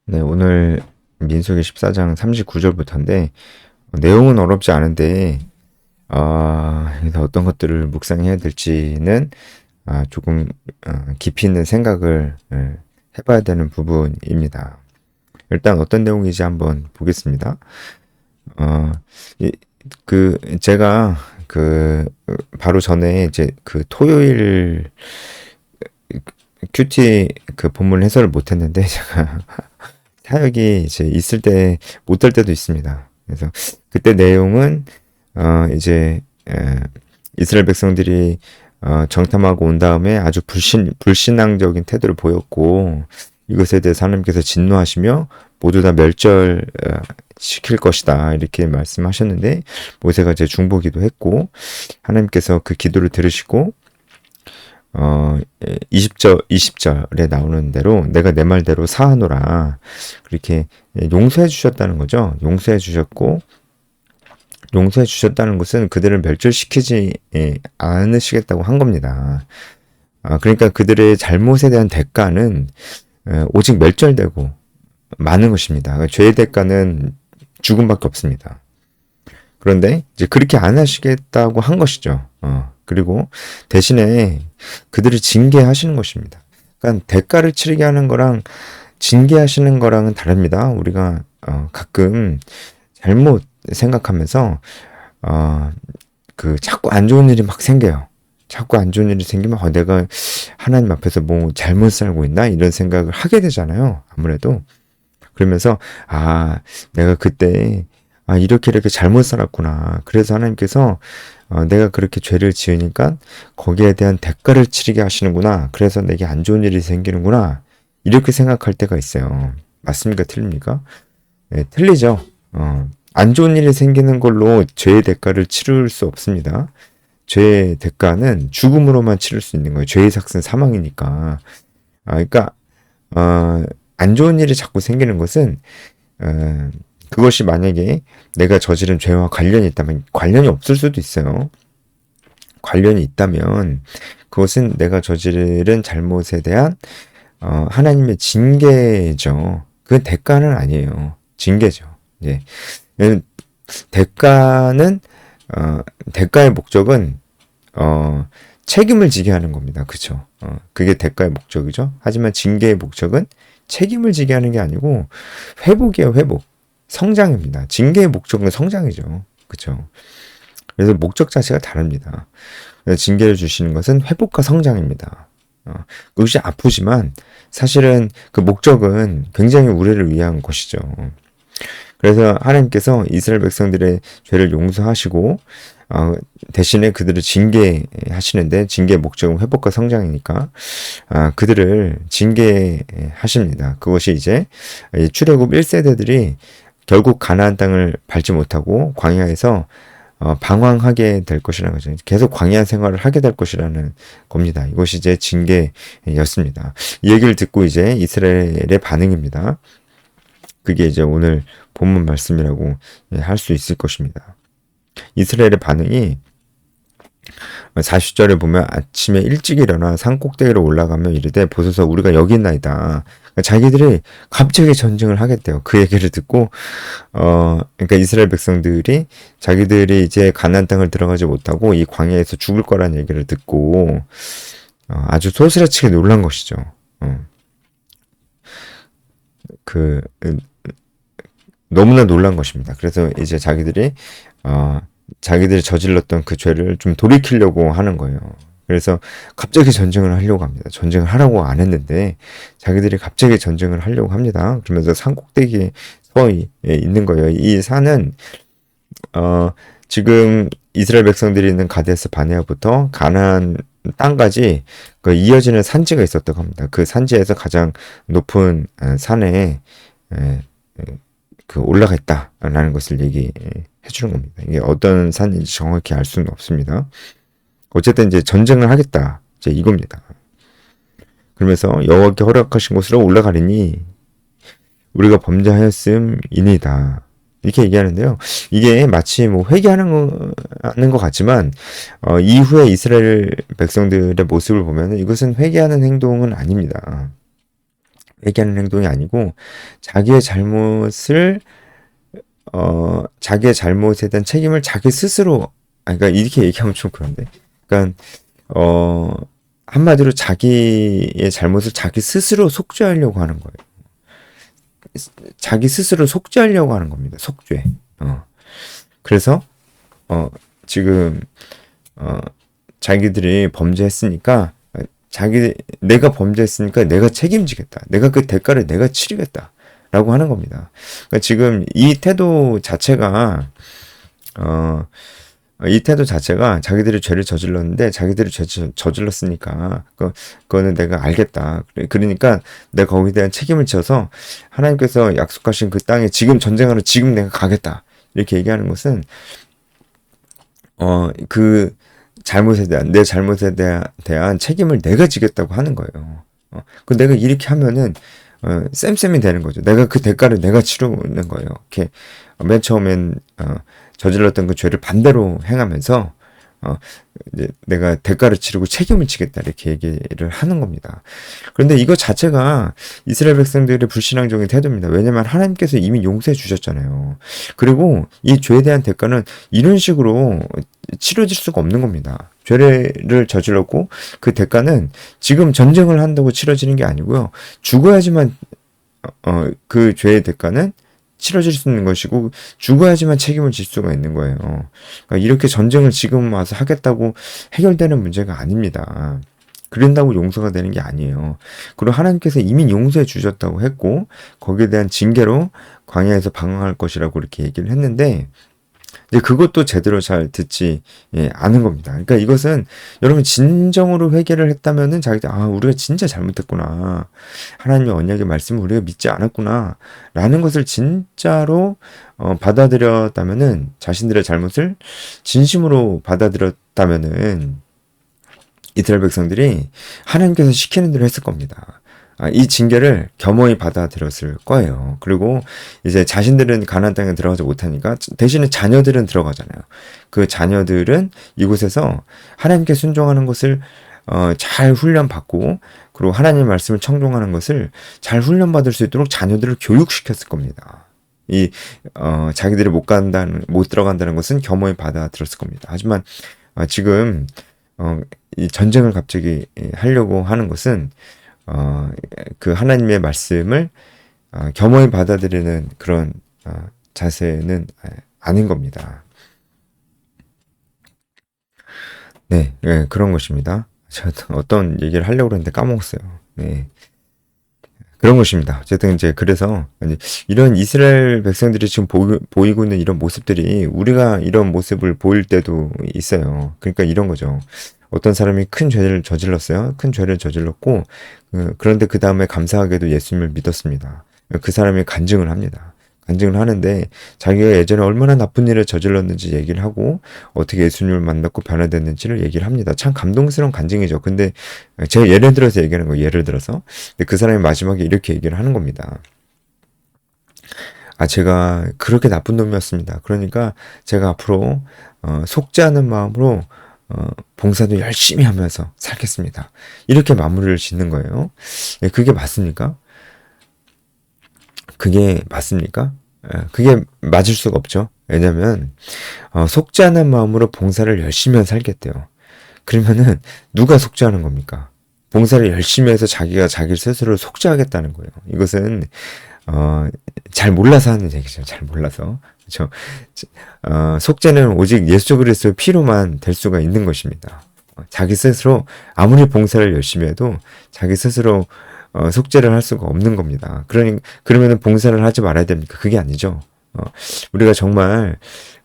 네, 오늘 민수기 14장 39절부터인데, 내용은 어렵지 않은데, 여기서 어떤 것들을 묵상해야 될지는 조금 깊이 있는 생각을 해봐야 되는 부분입니다. 일단 어떤 내용인지 한번 보겠습니다. 어, 제가 바로 전에 이제 토요일 큐티 본문 해설을 못했는데, 제가 사역이 이제 있을 때 못 될 때도 있습니다. 그래서 그때 내용은 이제 이스라엘 백성들이 정탐하고 온 다음에 아주 불신앙적인 태도를 보였고, 이것에 대해서 하나님께서 진노하시며 모두 다 멸절 시킬 것이다 이렇게 말씀하셨는데, 모세가 이제 중보기도 했고, 하나님께서 그 기도를 들으시고 20절에 나오는 대로 내가 내 말대로 사하노라 그렇게 용서해 주셨다는 거죠. 용서해 주셨다는 것은 그들을 멸절시키지 않으시겠다고 한 겁니다. 그러니까 그들의 잘못에 대한 대가는 오직 멸절되고 마는 것입니다. 그러니까 죄의 대가는 죽음밖에 없습니다. 그런데 이제 그렇게 안 하시겠다고 한 것이죠. 그리고 대신에 그들을 징계하시는 것입니다. 그러니까 대가를 치르게 하는 거랑 징계하시는 거랑은 다릅니다. 우리가 가끔 잘못 생각하면서 자꾸 안 좋은 일이 막 생겨요. 자꾸 안 좋은 일이 생기면 내가 하나님 앞에서 뭐 잘못 살고 있나 이런 생각을 하게 되잖아요. 아무래도 그러면서 내가 그때 이렇게 잘못 살았구나. 그래서 하나님께서 내가 그렇게 죄를 지으니까 거기에 대한 대가를 치르게 하시는구나. 그래서 내게 안 좋은 일이 생기는구나. 이렇게 생각할 때가 있어요. 맞습니까? 틀립니까? 네, 틀리죠. 안 좋은 일이 생기는 걸로 죄의 대가를 치를 수 없습니다. 죄의 대가는 죽음으로만 치를 수 있는 거예요. 죄의 삭은 사망이니까. 그러니까 안 좋은 일이 자꾸 생기는 것은 그것이 만약에 내가 저지른 죄와 관련이 있다면, 관련이 없을 수도 있어요. 관련이 있다면 그것은 내가 저지른 잘못에 대한 하나님의 징계죠. 그 대가는 아니에요. 징계죠. 예. 대가는 대가의 목적은 책임을 지게 하는 겁니다. 그렇죠? 그게 대가의 목적이죠. 하지만 징계의 목적은 책임을 지게 하는 게 아니고 회복이에요. 회복. 성장입니다. 징계의 목적은 성장이죠. 그렇죠? 그래서 목적 자체가 다릅니다. 징계를 주시는 것은 회복과 성장입니다. 그것이 아프지만 사실은 그 목적은 굉장히 우리를 위한 것이죠. 그래서 하나님께서 이스라엘 백성들의 죄를 용서하시고 대신에 그들을 징계하시는데, 징계의 목적은 회복과 성장이니까 그들을 징계하십니다. 그것이 이제 출애굽 1세대들이 결국 가나안 땅을 밟지 못하고 광야에서 방황하게 될 것이라는 거죠. 계속 광야 생활을 하게 될 것이라는 겁니다. 이것이 이제 징계였습니다. 이 얘기를 듣고 이제 이스라엘의 반응입니다. 그게 이제 오늘 본문 말씀이라고 할 수 있을 것입니다. 이스라엘의 반응이 40절에 보면 아침에 일찍 일어나 산 꼭대기로 올라가며 이르되 보소서 우리가 여기 있나이다. 자기들이 갑자기 전쟁을 하겠대요. 그 얘기를 듣고 그러니까 이스라엘 백성들이 자기들이 이제 가나안 땅을 들어가지 못하고 이 광야에서 죽을 거라는 얘기를 듣고 아주 소스라치게 놀란 것이죠. 너무나 놀란 것입니다. 그래서 이제 자기들이 저질렀던 그 죄를 좀 돌이키려고 하는 거예요. 그래서 갑자기 전쟁을 하려고 합니다. 전쟁을 하라고 안 했는데 자기들이 갑자기 전쟁을 하려고 합니다. 그러면서 산 꼭대기에 서 있는 거예요. 이 산은 지금 이스라엘 백성들이 있는 가데스 바네아부터 가나안 땅까지 이어지는 산지가 있었다고 합니다. 그 산지에서 가장 높은 산에 올라가 있다라는 것을 얘기해 주는 겁니다. 이게 어떤 산인지 정확히 알 수는 없습니다. 어쨌든 이제 전쟁을 하겠다. 이제 이겁니다. 그러면서 여호와께 허락하신 곳으로 올라가리니 우리가 범죄하였음이니이다. 이렇게 얘기하는데요. 이게 마치 뭐 회개하는 것 같지만 이후에 이스라엘 백성들의 모습을 보면 이것은 회개하는 행동은 아닙니다. 회개하는 행동이 아니고 자기의 잘못을 자기의 잘못에 대한 책임을 자기 스스로 그러니까 이렇게 얘기하면 좀 그런데 그러니까 한마디로 자기의 잘못을 자기 스스로 속죄하려고 하는 거예요. 자기 스스로 속죄하려고 하는 겁니다. 속죄. 그래서 지금 자기들이 범죄했으니까 내가 범죄했으니까 내가 책임지겠다. 내가 그 대가를 내가 치르겠다. 라고 하는 겁니다. 그러니까 지금 이 태도 자체가 자기들이 죄를 저질렀는데 자기들이 저질렀으니까 그거는 내가 알겠다. 그러니까 내가 거기에 대한 책임을 져서 하나님께서 약속하신 그 땅에 지금 전쟁하러 지금 내가 가겠다. 이렇게 얘기하는 것은 그 내 잘못에 대한 책임을 내가 지겠다고 하는 거예요. 그 내가 이렇게 하면은 쌤쌤이 되는 거죠. 내가 그 대가를 내가 치르는 거예요. 이렇게 맨 처음엔 저질렀던 그 죄를 반대로 행하면서 이제 내가 대가를 치르고 책임을 지겠다 이렇게 얘기를 하는 겁니다. 그런데 이거 자체가 이스라엘 백성들의 불신앙적인 태도입니다. 왜냐하면 하나님께서 이미 용서해 주셨잖아요. 그리고 이 죄에 대한 대가는 이런 식으로 치러질 수가 없는 겁니다. 죄를 저질렀고 그 대가는 지금 전쟁을 한다고 치러지는 게 아니고요. 죽어야지만 그 죄의 대가는 치러질 수 있는 것이고 죽어야지만 책임을 질 수가 있는 거예요. 그러니까 이렇게 전쟁을 지금 와서 하겠다고 해결되는 문제가 아닙니다. 그런다고 용서가 되는 게 아니에요. 그리고 하나님께서 이미 용서해 주셨다고 했고 거기에 대한 징계로 광야에서 방황할 것이라고 이렇게 얘기를 했는데 이제 그것도 제대로 잘 듣지 않은 겁니다. 그러니까 이것은 여러분 진정으로 회개를 했다면은 자기들 우리가 진짜 잘못했구나. 하나님의 언약의 말씀을 우리가 믿지 않았구나. 라는 것을 진짜로 받아들였다면은 자신들의 잘못을 진심으로 받아들였다면은 이스라엘 백성들이 하나님께서 시키는 대로 했을 겁니다. 이 징계를 겸허히 받아들였을 거예요. 그리고 이제 자신들은 가나안 땅에 들어가지 못하니까 대신에 자녀들은 들어가잖아요. 그 자녀들은 이곳에서 하나님께 순종하는 것을 잘 훈련받고 그리고 하나님의 말씀을 청종하는 것을 잘 훈련받을 수 있도록 자녀들을 교육시켰을 겁니다. 자기들이 못 들어간다는 것은 겸허히 받아들였을 겁니다. 하지만 지금 이 전쟁을 갑자기 하려고 하는 것은 그 하나님의 말씀을 겸허히 받아들이는 그런 자세는 아닌 겁니다. 네, 그런 것입니다. 제가 어떤 얘기를 하려고 했는데 까먹었어요. 네. 그런 것입니다. 어쨌든 이제 그래서 이런 이스라엘 백성들이 지금 보이고 있는 이런 모습들이 우리가 이런 모습을 보일 때도 있어요. 그러니까 이런 거죠. 어떤 사람이 큰 죄를 저질렀어요. 큰 죄를 저질렀고 그런데 그 다음에 감사하게도 예수님을 믿었습니다. 그 사람이 간증을 합니다. 간증을 하는데 자기가 예전에 얼마나 나쁜 일을 저질렀는지 얘기를 하고 어떻게 예수님을 만났고 변화됐는지를 얘기를 합니다. 참 감동스러운 간증이죠. 근데 제가 예를 들어서 얘기하는 거예요. 예를 들어서. 근데 그 사람이 마지막에 이렇게 얘기를 하는 겁니다. 제가 그렇게 나쁜 놈이었습니다. 그러니까 제가 앞으로 속죄하는 마음으로 봉사도 열심히 하면서 살겠습니다. 이렇게 마무리를 짓는 거예요. 그게 맞습니까? 그게 맞습니까? 그게 맞을 수가 없죠. 왜냐면 속죄하는 마음으로 봉사를 열심히 살겠대요. 그러면은 누가 속죄하는 겁니까? 봉사를 열심히 해서 자기가 자기 스스로를 속죄하겠다는 거예요. 이것은 잘 몰라서 하는 얘기죠. 잘 몰라서. 그렇죠. 속죄는 오직 예수 그리스도의 피로만 될 수가 있는 것입니다. 자기 스스로 아무리 봉사를 열심히 해도 자기 스스로 속죄를 할 수가 없는 겁니다. 그러면은 봉사를 하지 말아야 됩니까? 그게 아니죠. 우리가 정말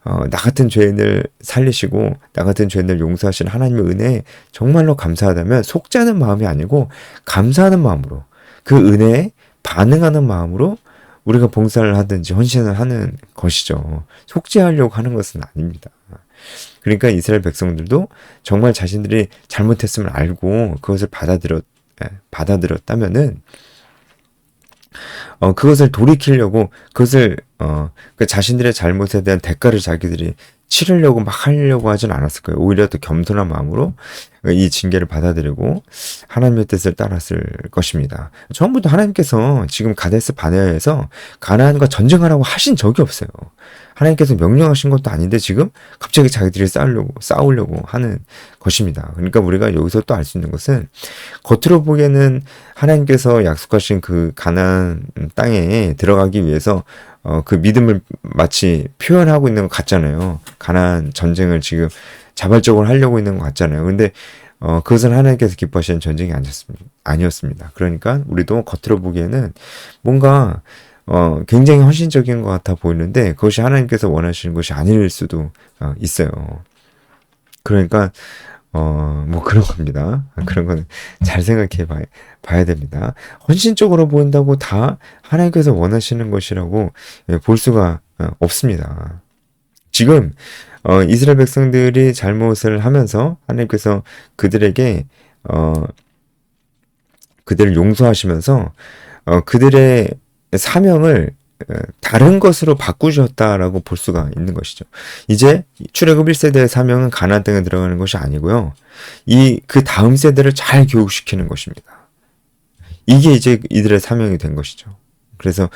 나 같은 죄인을 살리시고 나 같은 죄인을 용서하신 하나님의 은혜에 정말로 감사하다면 속죄하는 마음이 아니고 감사하는 마음으로 그 은혜에 반응하는 마음으로 우리가 봉사를 하든지 헌신을 하는 것이죠. 속죄하려고 하는 것은 아닙니다. 그러니까 이스라엘 백성들도 정말 자신들이 잘못했음을 알고 그것을 받아들였다면은 그것을 돌이키려고 그것을 그 자신들의 잘못에 대한 대가를 자기들이 치르려고 막 하려고 하진 않았을 거예요. 오히려 더 겸손한 마음으로 이 징계를 받아들이고 하나님의 뜻을 따랐을 것입니다. 처음부터 하나님께서 지금 가데스 바네아에서 가나안과 전쟁하라고 하신 적이 없어요. 하나님께서 명령하신 것도 아닌데 지금 갑자기 자기들이 싸우려고 하는 것입니다. 그러니까 우리가 여기서 또 알 수 있는 것은 겉으로 보기에는 하나님께서 약속하신 그 가나안 땅에 들어가기 위해서 그 믿음을 마치 표현하고 있는 것 같잖아요. 가나안 전쟁을 지금 자발적으로 하려고 있는 것 같잖아요. 근데 그것은 하나님께서 기뻐하시는 전쟁이 아니었습니다. 그러니까 우리도 겉으로 보기에는 뭔가 굉장히 헌신적인 것 같아 보이는데 그것이 하나님께서 원하시는 것이 아닐 수도 있어요. 그러니까 뭐 그런 겁니다. 그런 건 잘 생각해 봐야 됩니다. 헌신적으로 보인다고 다 하나님께서 원하시는 것이라고 볼 수가 없습니다. 지금 이스라엘 백성들이 잘못을 하면서 하나님께서 그들에게 그들을 용서하시면서 그들의 사명을 다른 것으로 바꾸셨다라고 볼 수가 있는 것이죠. 이제 출애굽 1세대의 사명은 가나안 땅에 들어가는 것이 아니고요. 그 다음 세대를 잘 교육시키는 것입니다. 이게 이제 이들의 사명이 된 것이죠. 그래서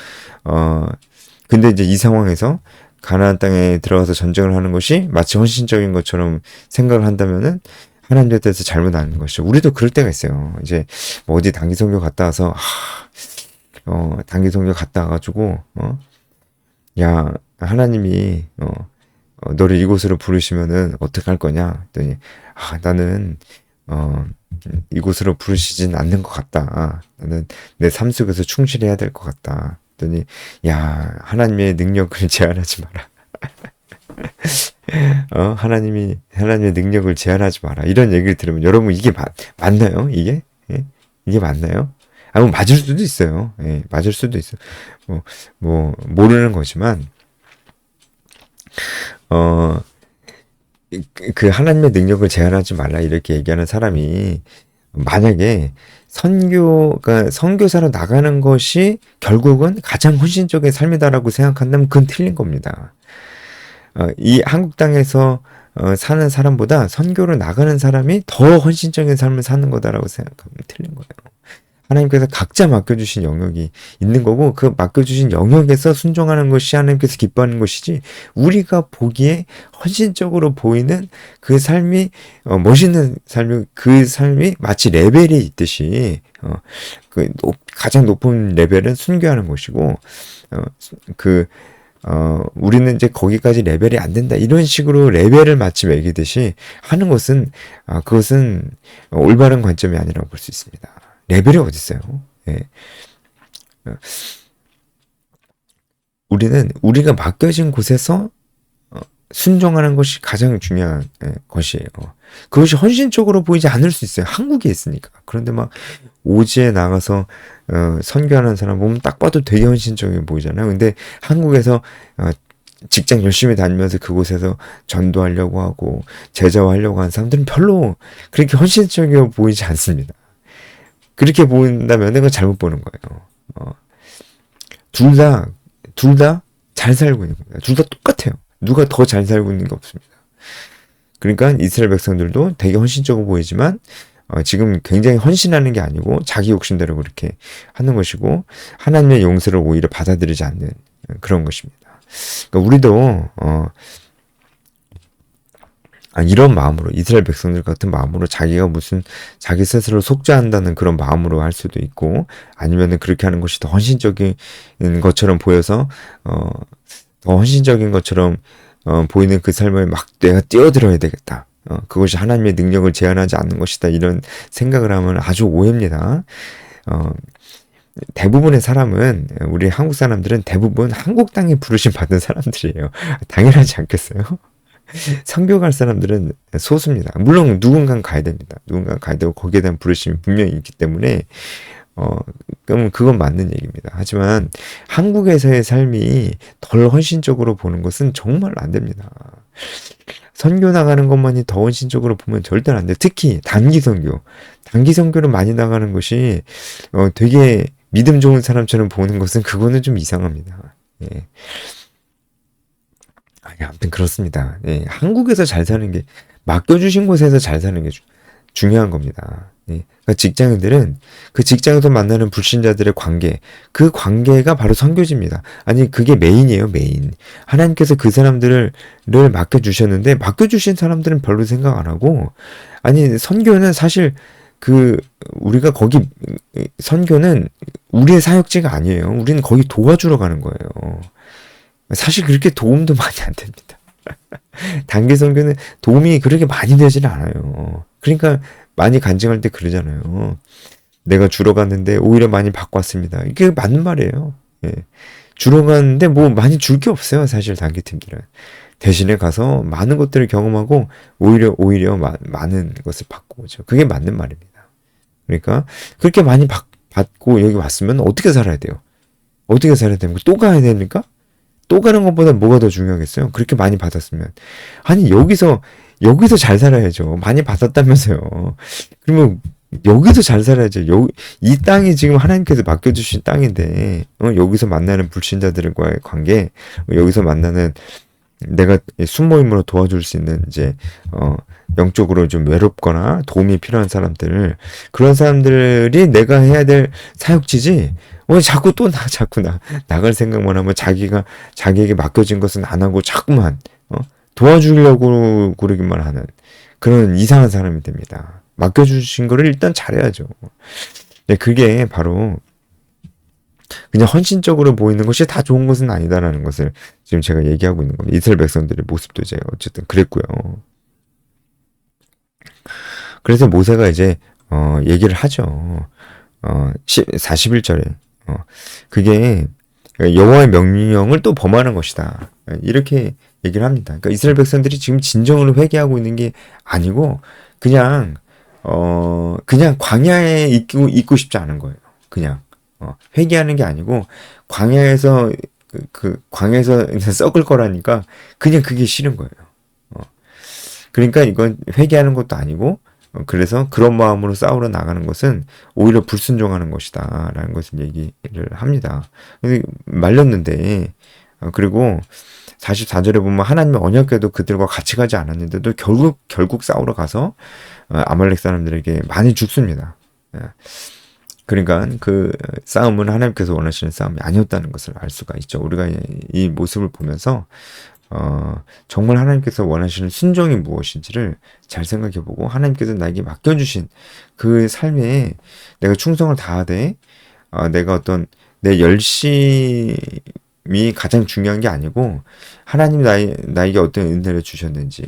근데 이제 이 상황에서 가나안 땅에 들어가서 전쟁을 하는 것이 마치 헌신적인 것처럼 생각을 한다면은 하나님에 대해서 잘못 아는 것이죠. 우리도 그럴 때가 있어요. 이제 뭐 어디 단기 선교 갔다 와서 단기 선교 갔다 와가지고 야 하나님이 너를 이곳으로 부르시면은 어떻게 할 거냐 했더니 나는 이곳으로 부르시진 않는 것 같다. 나는 내 삶 속에서 충실해야 될 것 같다. 했더니 야 하나님의 능력을 제한하지 마라. 하나님의 능력을 제한하지 마라. 이런 얘기를 들으면 여러분 이게 맞나요? 이게 이게 맞나요? 뭐 맞을 수도 있어요. 예, 맞을 수도 있어. 모르는 거지만 그 하나님의 능력을 제한하지 말라 이렇게 얘기하는 사람이 만약에 선교사로 나가는 것이 결국은 가장 헌신적인 삶이다라고 생각한다면 그건 틀린 겁니다. 이 한국 땅에서 사는 사람보다 선교로 나가는 사람이 더 헌신적인 삶을 사는 거다라고 생각하면 틀린 거예요. 하나님께서 각자 맡겨주신 영역이 있는 거고 그 맡겨주신 영역에서 순종하는 것이 하나님께서 기뻐하는 것이지 우리가 보기에 헌신적으로 보이는 그 삶이 멋있는 삶이 그 삶이 마치 레벨이 있듯이 가장 높은 레벨은 순교하는 것이고 우리는 이제 거기까지 레벨이 안 된다. 이런 식으로 레벨을 마치 매기듯이 하는 것은, 그것은 올바른 관점이 아니라고 볼 수 있습니다. 레벨이 어디 있어요? 예. 우리가 맡겨진 곳에서 순종하는 것이 가장 중요한 것이에요. 그것이 헌신적으로 보이지 않을 수 있어요. 한국에 있으니까. 그런데 막 오지에 나가서 선교하는 사람 보면 딱 봐도 되게 헌신적이 보이잖아요. 근데 한국에서 직장 열심히 다니면서 그곳에서 전도하려고 하고 제자화하려고 하는 사람들은 별로 그렇게 헌신적이어 보이지 않습니다. 그렇게 보인다면 그건 잘못 보는 거예요. 둘 다 잘 살고 있는 겁니다. 둘 다 똑같아요. 누가 더 잘 살고 있는 게 없습니다. 그러니까 이스라엘 백성들도 되게 헌신적으로 보이지만 지금 굉장히 헌신하는 게 아니고 자기 욕심대로 그렇게 하는 것이고 하나님의 용서를 오히려 받아들이지 않는 그런 것입니다. 그러니까 우리도 이런 마음으로 이스라엘 백성들 같은 마음으로 자기가 무슨 자기 스스로 속죄한다는 그런 마음으로 할 수도 있고 아니면은 그렇게 하는 것이 더 헌신적인 것처럼 보여서 더 헌신적인 것처럼 보이는 그 삶을 막 내가 뛰어들어야 되겠다. 그것이 하나님의 능력을 제한하지 않는 것이다. 이런 생각을 하면 아주 오해입니다. 대부분의 사람은 우리 한국 사람들은 대부분 한국 땅에 부르심 받은 사람들이에요. 당연하지 않겠어요? 선교 갈 사람들은 소수입니다. 물론 누군가는 가야 됩니다. 누군가는 가야 되고 거기에 대한 부르심이 분명히 있기 때문에 그럼 그건 맞는 얘기입니다. 하지만 한국에서의 삶이 덜 헌신적으로 보는 것은 정말 안 됩니다. 선교 나가는 것만이 더 헌신적으로 보면 절대 안 돼요. 특히 단기 선교를 많이 나가는 것이 되게 믿음 좋은 사람처럼 보는 것은 그거는 좀 이상합니다. 예. 아무튼 그렇습니다. 예, 한국에서 잘 사는 게 맡겨주신 곳에서 잘 사는 게 중요한 겁니다. 예, 그러니까 직장인들은 그 직장에서 만나는 불신자들의 관계, 그 관계가 바로 선교지입니다. 아니 그게 메인이에요, 메인. 하나님께서 그 사람들을 늘 맡겨주셨는데 맡겨주신 사람들은 별로 생각 안 하고, 아니 선교는 사실 그 우리가 거기 선교는 우리의 사역지가 아니에요. 우리는 거기 도와주러 가는 거예요. 사실 그렇게 도움도 많이 안 됩니다. 단기 선교는 도움이 그렇게 많이 되지는 않아요. 그러니까 많이 간증할 때 그러잖아요. 내가 주러 갔는데 오히려 많이 받고 왔습니다. 이게 맞는 말이에요. 예. 주러 갔는데 뭐 많이 줄 게 없어요. 사실 단기팀들은. 대신에 가서 많은 것들을 경험하고 오히려 많은 것을 받고 오죠. 그게 맞는 말입니다. 그러니까 그렇게 많이 받고 여기 왔으면 어떻게 살아야 돼요? 어떻게 살아야 됩니까? 또 가야 됩니까? 또 가는 것보다 뭐가 더 중요하겠어요? 그렇게 많이 받았으면. 아니, 여기서 잘 살아야죠. 많이 받았다면서요. 그러면, 여기서 잘 살아야죠. 이 땅이 지금 하나님께서 맡겨주신 땅인데, 여기서 만나는 불신자들과의 관계, 여기서 만나는 내가 순모임으로 도와줄 수 있는, 영적으로 좀 외롭거나 도움이 필요한 사람들, 그런 사람들이 내가 해야 될 사역지지, 자꾸 나갈 생각만 하면 자기에게 맡겨진 것은 안 하고 자꾸만, 도와주려고 그러기만 하는 그런 이상한 사람이 됩니다. 맡겨주신 거를 일단 잘해야죠. 네, 그게 바로 그냥 헌신적으로 보이는 것이 다 좋은 것은 아니다라는 것을 지금 제가 얘기하고 있는 겁니다. 이스라엘 백성들의 모습도 제가 어쨌든 그랬고요. 그래서 모세가 이제 얘기를 하죠. 41절에 그게 여호와의 명령을 또 범하는 것이다. 이렇게 얘기를 합니다. 그러니까 이스라엘 백성들이 지금 진정으로 회개하고 있는 게 아니고 그냥 광야에 있고 싶지 않은 거예요. 그냥 회개하는 게 아니고 광야에서 광야에서 썩을 거라니까 그냥 그게 싫은 거예요. 그러니까 이건 회개하는 것도 아니고 그래서 그런 마음으로 싸우러 나가는 것은 오히려 불순종하는 것이다 라는 것을 얘기를 합니다. 말렸는데 그리고 44절에 보면 하나님의 언약궤도 그들과 같이 가지 않았는데도 결국 싸우러 가서 아말렉 사람들에게 많이 죽습니다. 그러니까 그 싸움은 하나님께서 원하시는 싸움이 아니었다는 것을 알 수가 있죠. 우리가 이 모습을 보면서 정말 하나님께서 원하시는 순종이 무엇인지를 잘 생각해보고 하나님께서 나에게 맡겨주신 그 삶에 내가 충성을 다하되 내가 어떤 내 열심이 가장 중요한 게 아니고 하나님 나에게 어떤 은혜를 주셨는지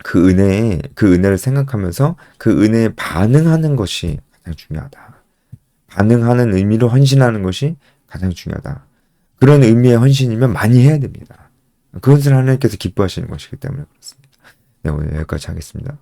그 은혜를 생각하면서 그 은혜에 반응하는 것이 가장 중요하다. 반응하는 의미로 헌신하는 것이 가장 중요하다. 그런 의미의 헌신이면 많이 해야 됩니다. 그것을 하나님께서 기뻐하시는 것이기 때문에 그렇습니다. 네, 오늘 여기까지 하겠습니다.